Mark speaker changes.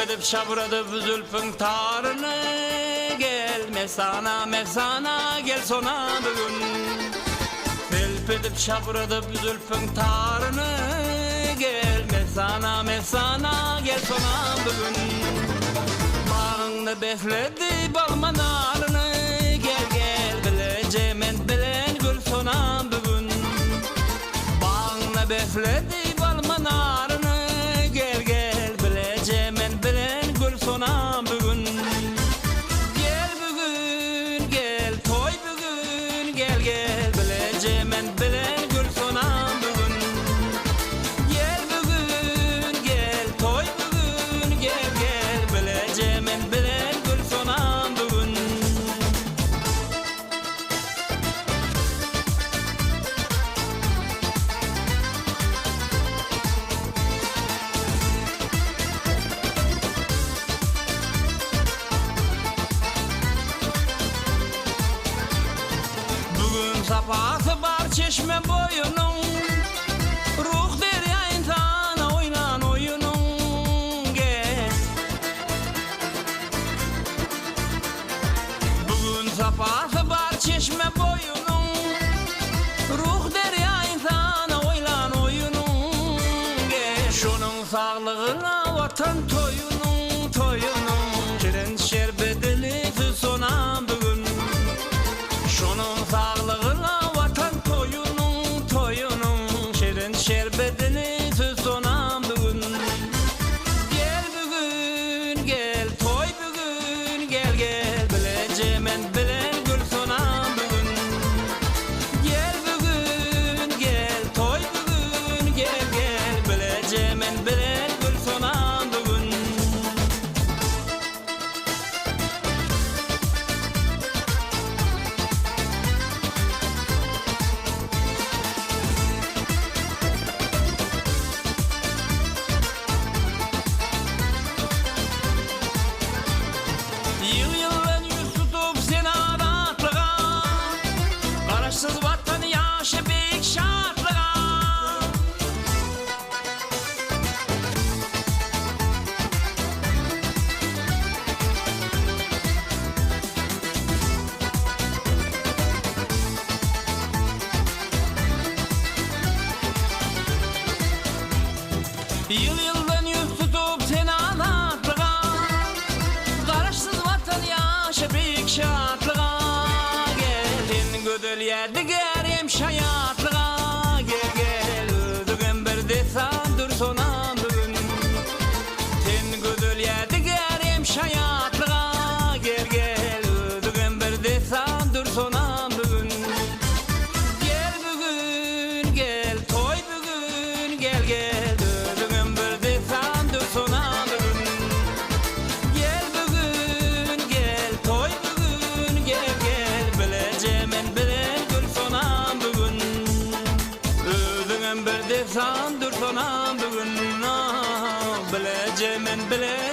Speaker 1: edip şabradı zülfün tarını. Gel mesana mesana gel sona bugün. Felp edip şabradı zülfün tarını. Gel mesana mesana gel sona bugün. Bağında besledi balman arını. Gel gel bileceğim bilen gül sona bugün. Bağında besledi balman arını. Gel gel bileceğim bilen gül sona bugün. Gel bugün gel toy bugün. Gel gel bileceğim bilen gül sona bugün. Gel bugün gel toy bugün. Gel gel bileceğim bilen gül sona bugün. Bugün safası var çeşme boyunun. Ruh derya insana oynan oyunun. Gel bugün safası var çeşme boyunun. Ruh derya insana oynan oyunun. Gel şunun sağlığına vatan toyunun toyunun. Şirin şerbetli sona bugün. Şunun sağlığına vatan toyunun toyunun. Şirin şerbetini sona bugün. Gel bugün gel toy bugün. Gel gel bileceğim bilen gül sona bugün. Gel bugün gel toy bugün. Gel gel bileceğim bilen gül sona bugün. Yıl yıldan yüz tutup seni aratlığa. Karışsız vatan yaşı büyük şartlığa. Yıl yıldan yüz tutup seni aratlığa. Karışsız vatan yaşı büyük şartlığa. Gelin gödül yerdi gerim şayatlığa. Gel gel ödüğün bir desan dur sona bugün. Ten gödül yerdi gerim şayatlığa. Gel gel ödüğün bir desan dur sona bugün. Gel bugün gel toy bugün. Gel gel ödüğün bir desan dur sona bugün. Gel bugün gel toy bugün. Gel gel bileceğim bilen gül sona bugün. Ödüğün bir desan dur sona bugün. Bileceğim bilen